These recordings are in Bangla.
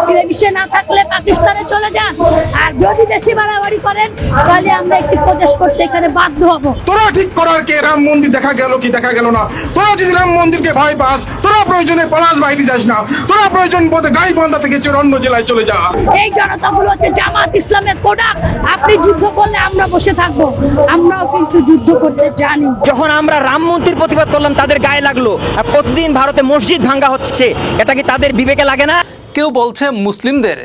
মিলেমিশে না থাকলে পাকিস্তানে চলে যান, আর যদি বেশি বাড়াবাড়ি করেন তাহলে আমরা একটি প্রদেশ করতে এখানে বাধ্য হব। তোরা ঠিক করার কে? রাম মন্দির দেখা গেল কি দেখা গেল না? তোরা যদি রাম মন্দিরকে ভয় পাস, তোরা প্রয়োজনে পলাশ বাহিনী যাস না, তোরা প্রয়োজন বোধে গাইবান্ধা থেকে অন্য জেলায় চলে যা। এই জনতাগুলো হচ্ছে জামাত ইসলামের প্রোডাক্ট। আপনি যুদ্ধ করলে আমরা বসে থাকবো, আমরাও কিন্তু যুদ্ধ করতে জানি। যখন আমরা রাম মন্দির প্রতিবাদ করলাম তাদের গায়ে লাগলো, আর প্রতিদিন ভারতে মসজিদ ভাঙ্গা হচ্ছে, এটা কি তাদের বিবেকে লাগে না? কেউ বলছে মুসলিমদের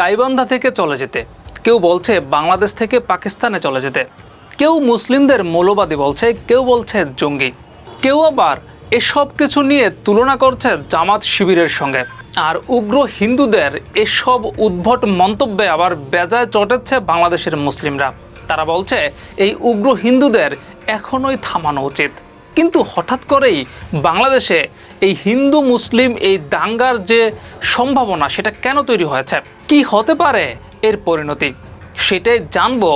গাইবান্ধা থেকে চলে যেতে, কেউ বলছে বাংলাদেশ থেকে পাকিস্তানে চলে যেতে, কেউ মুসলিমদের মৌলবাদী বলছে, কেউ বলছে জঙ্গি, কেউ আবার এসব কিছু নিয়ে তুলনা করছে জামাত শিবিরের সঙ্গে। আর উগ্র হিন্দুদের এসব উদ্ভট মন্তব্যে আবার বেজায় চটেছে বাংলাদেশের মুসলিমরা। তারা বলছে এই উগ্র হিন্দুদের এখনই থামানো উচিত। কিন্তু হঠাৎ করেই বাংলাদেশে এই হিন্দু মুসলিম এই দাঙ্গার যে সম্ভাবনা সেটা কেন তৈরি হয়েছে, কি হতে পারে এর পরিণতি, সেটাই জানবো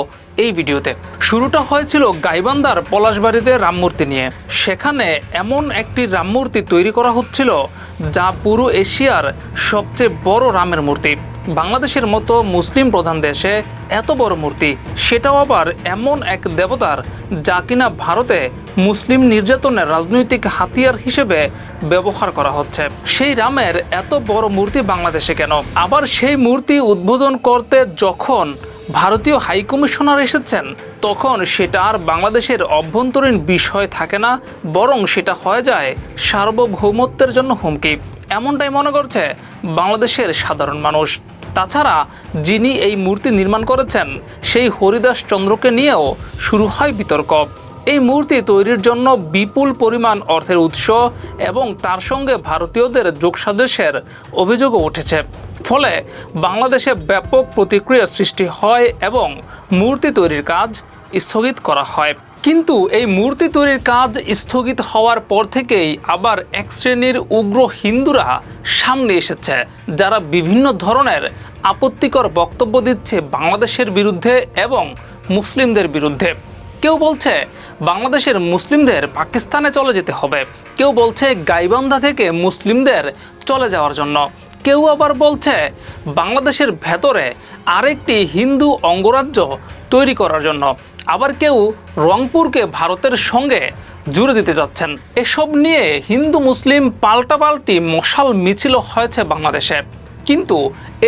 এই ভিডিওতে। শুরুটা হয়েছিল গাইবান্ধার পলাশবাড়িতে রামমূর্তি নিয়ে। সেখানে এমন একটি রামমূর্তি তৈরি করা হচ্ছিল যা পুরো এশিয়ার সবচেয়ে বড় রামের মূর্তি। বাংলাদেশের মতো মুসলিম প্রধান দেশে এত বড় মূর্তি, সেটাও আবার এমন এক দেবতার যা কিনা ভারতে মুসলিম নির্যাতনের রাজনৈতিক হাতিয়ার হিসেবে ব্যবহার করা হচ্ছে। সেই রামের এত বড় মূর্তি বাংলাদেশে কেন? আবার সেই মূর্তি উদ্বোধন করতে যখন ভারতীয় হাইকমিশনার এসেছেন তখন সেটা আর বাংলাদেশের অভ্যন্তরীণ বিষয় থাকে না, বরং সেটা হয়ে যায় সার্বভৌমত্বের জন্য হুমকি। এমনটাই মনে করছে বাংলাদেশের সাধারণ মানুষ। তাছাড়া যিনি এই মূর্তি নির্মাণ করেছেন সেই হরিদাস চন্দ্রকে নিয়েও শুরু হয় বিতর্ক। এই মূর্তি তৈরির জন্য বিপুল পরিমাণ অর্থের উৎস এবং তার সঙ্গে ভারতীয়দের যোগসাজশের অভিযোগও উঠেছে। ফলে বাংলাদেশে ব্যাপক প্রতিক্রিয়া সৃষ্টি হয় এবং মূর্তি তৈরির কাজ স্থগিত করা হয়। কিন্তু এই মূর্তি তৈরির কাজ স্থগিত হওয়ার পর থেকেই আবার এক শ্রেণীর উগ্র হিন্দুরা সামনে এসেছে, যারা বিভিন্ন ধরনের আপত্তিকর বক্তব্য দিচ্ছে বাংলাদেশের বিরুদ্ধে এবং মুসলিমদের বিরুদ্ধে। কেউ বলছে বাংলাদেশের মুসলিমদের পাকিস্তানে চলে যেতে হবে, কেউ বলছে গাইবান্ধা থেকে মুসলিমদের চলে যাওয়ার জন্য, কেউ আবার বলছে বাংলাদেশের ভেতরে আরেকটি হিন্দু অঙ্গরাজ্য তৈরি করার জন্য, আবার কেউ রংপুরকে ভারতের সঙ্গে জুড়ে দিতে যাচ্ছেন। এসব নিয়ে হিন্দু মুসলিম পাল্টাপাল্টি মশাল মিছিল হয়েছে বাংলাদেশে। কিন্তু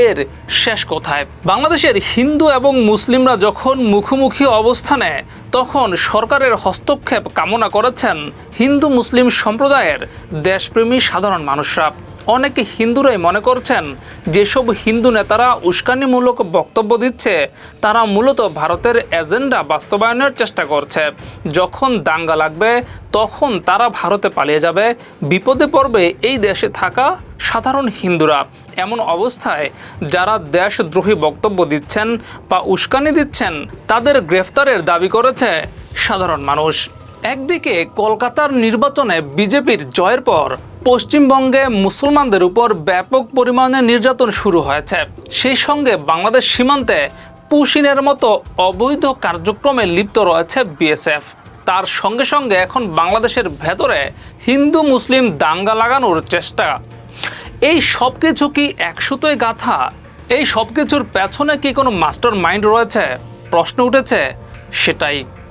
এর শেষ কোথায়? বাংলাদেশের হিন্দু এবং মুসলিমরা যখন মুখোমুখি অবস্থানে, তখন সরকারের হস্তক্ষেপ কামনা করেছেন হিন্দু মুসলিম সম্প্রদায়ের দেশপ্রেমী সাধারণ মানুষরা। অনেকে হিন্দুরাই মনে করছেন যেসব হিন্দু নেতারা উস্কানিমূলক বক্তব্য দিচ্ছে তারা মূলত ভারতের এজেন্ডা বাস্তবায়নের চেষ্টা করছে। যখন দাঙ্গা লাগবে তখন তারা ভারতে পালিয়ে যাবে, বিপদে পড়বে এই দেশে থাকা সাধারণ হিন্দুরা। এমন অবস্থায় যারা দেশদ্রোহী বক্তব্য দিচ্ছেন বা উস্কানি দিচ্ছেন তাদের গ্রেফতারের দাবি করেছে সাধারণ মানুষ। একদিকে কলকাতার নির্বাচনে বিজেপির জয়ের পর পশ্চিমবঙ্গে মুসলমানদের উপর ব্যাপক পরিমাণে নির্যাতন শুরু হয়েছে। সেই সঙ্গে বাংলাদেশ সীমান্তে পুশিনের মতো অবৈধ কার্যক্রমে লিপ্ত রয়েছে বিএসএফ। তার সঙ্গে সঙ্গে এখন বাংলাদেশের ভেতরে হিন্দু মুসলিম দাঙ্গা লাগানোর চেষ্টা। এই সব কিছু কি একসুতোয় গাঁথা? এই সব কিছুর পেছনে কি কোনো মাস্টার মাইন্ড রয়েছে? প্রশ্ন উঠেছে সেটাই।